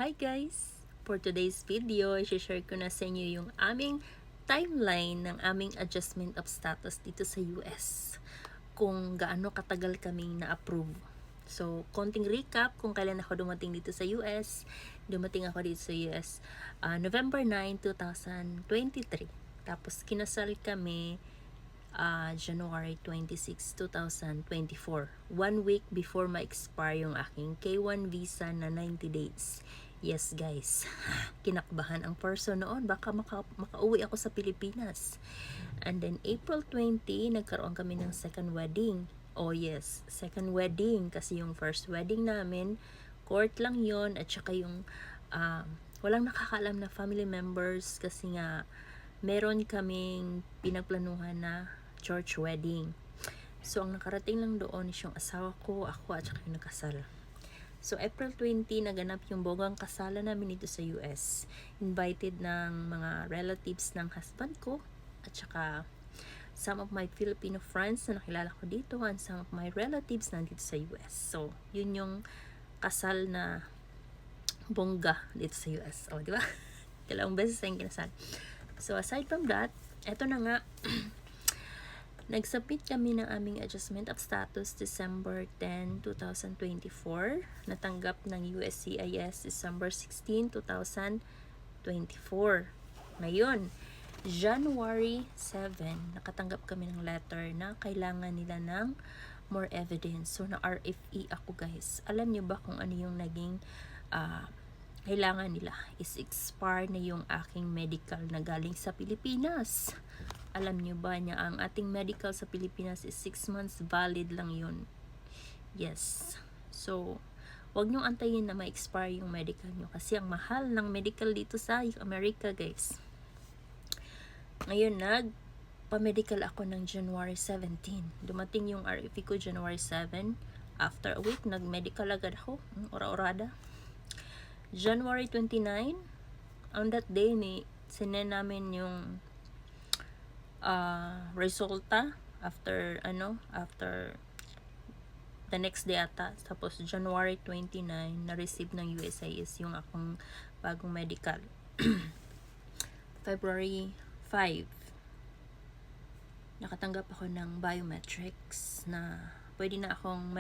Hi guys! For today's video, i-share ko na sa inyo yung aming timeline ng aming adjustment of status dito sa US. Kung gaano katagal kaming na-approve. So, konting recap kung kailan ako dumating dito sa US. Dumating ako dito sa US November 9, 2023. Tapos, kinasal kami January 26, 2024. 1 week before ma-expire yung aking K1 visa na 90 days. Yes guys, kinakabahan ang person noon, baka makauwi ako sa Pilipinas. And then April 20, nagkaroon kami ng second wedding. Oh yes, second wedding kasi yung first wedding namin, court lang yon at saka yung walang nakakaalam na family members kasi nga meron kaming pinagplanuhan na church wedding. So, ang nakarating lang doon is yung asawa ko, ako, at saka yung nakasal. So, April 20, naganap yung bogang kasalan namin dito sa US. Invited ng mga relatives ng husband ko, at saka some of my Filipino friends na nakilala ko dito, and some of my relatives nandito sa US. So, yun yung kasal na bongga dito sa US. O, di ba? Dalawang beses tayong kinasal. So, aside from that, eto na nga, nag-submit kami ng aming adjustment of status December 10, 2024. Natanggap ng USCIS December 16, 2024. Ngayon, January 7, nakatanggap kami ng letter na kailangan nila ng more evidence. So, na RFE ako guys. Alam niyo ba kung ano yung naging kailangan nila? Is expire na yung aking medical na galing sa Pilipinas. Alam nyo ba niya, ang ating medical sa Pilipinas is 6 months valid lang yun. Yes. So, wag nyo antayin na ma-expire yung medical nyo kasi ang mahal ng medical dito sa America, guys. Ngayon, nagpa-medical ako ng January 17. Dumating yung RFE ko January 7. After a week, nag-medical agad ako. Ora-orada. January 29, on that day, sinend namin yung resulta after the next day ata. Tapos January 29 na-receive ng USIS yung akong bagong medical. February 5 nakatanggap ako ng biometrics na pwede na akong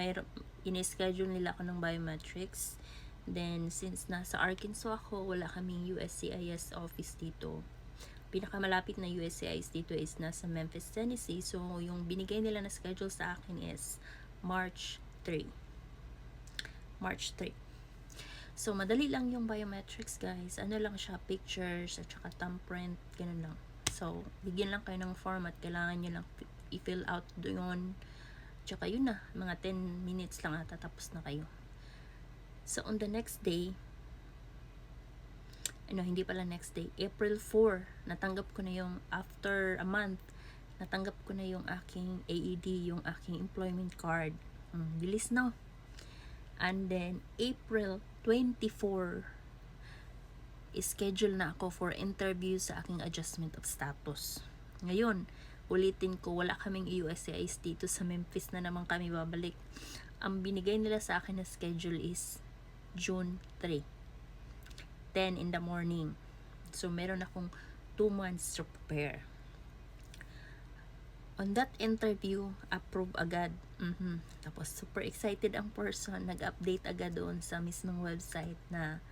in-schedule nila ako ng biometrics. Then since nasa Arkansas ako, wala kaming USCIS office dito. Pinakamalapit na USCIS dito is nasa Memphis, Tennessee. So, yung binigay nila na schedule sa akin is March 3. March 3. So, madali lang yung biometrics, guys. Ano lang siya, pictures at saka thumbprint, ganun lang. So, bigyan lang kayo ng format. Kailangan nyo lang i-fill out doon. Tsaka yun na, mga 10 minutes lang ata, tapos na kayo. So, on the next day, hindi pala next day, April 4, natanggap ko na yung, after a month, natanggap ko na yung aking AED, yung aking employment card. Bilis na. And then, April 24, schedule na ako for interview sa aking adjustment of status. Ngayon, ulitin ko, wala kaming USCIS dito sa Memphis na naman kami babalik. Ang binigay nila sa akin na schedule is June 3. 10 in the morning. So, meron akong 2 months to prepare. On that interview, approve agad. Tapos, super excited ang person. Nag-update agad doon sa mismong website na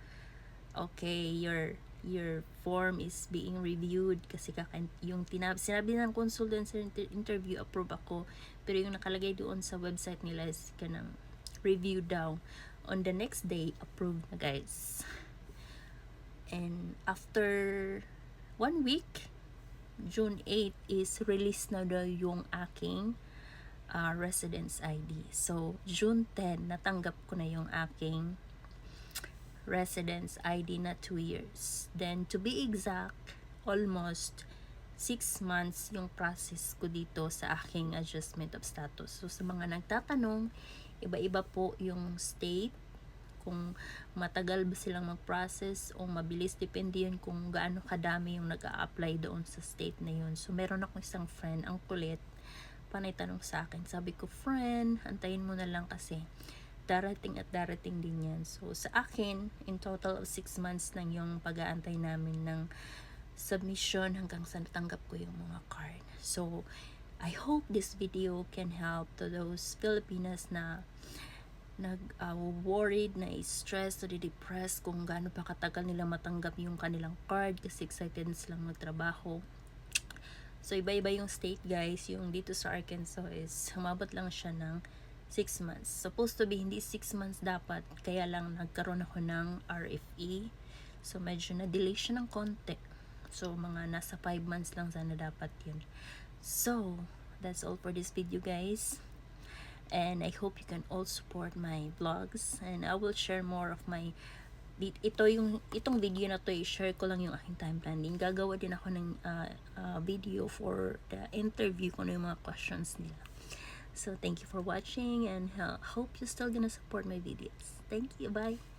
okay, your form is being reviewed kasi yung sinabi ng consultant sa interview, approve ako. Pero yung nakalagay doon sa website nila is kanang review daw. On the next day, approved na guys. And after 1 week, June 8 is released na daw yung aking residence ID. So, June 10, natanggap ko na yung aking residence ID na 2 years. Then, to be exact, almost 6 months yung process ko dito sa aking adjustment of status. So, sa mga nagtatanong, iba-iba po yung state, kung matagal ba silang mag-process o mabilis, depende yun kung gaano kadami yung nag-a-apply doon sa state na yun. So, meron akong isang friend, ang kulit, panay tanong sa akin. Sabi ko, friend, antayin mo na lang kasi darating at darating din yan. So, sa akin, in total of 6 months lang yung pag-aantay namin ng submission hanggang sa natanggap ko yung mga card. So, I hope this video can help to those Filipinas na worried, na stressed, na depressed kung gaano pa katagal nila matanggap yung kanilang card kasi excited na silang magtrabaho. So, iba-iba yung state, guys. Yung dito sa Arkansas is humabot lang siya ng 6 months. Supposed to be hindi 6 months dapat, kaya lang nagkaroon ako ng RFE. So, medyo na-delay siya ng konti. So, mga nasa 5 months lang sana dapat yun. So, that's all for this video, guys. And I hope you can all support my vlogs. And I will share more of my itong video na to, i-share ko lang yung aking time planning. Gagawa din ako ng video for the interview ko na yung mga questions nila. So, thank you for watching and hope you're still gonna support my videos. Thank you. Bye.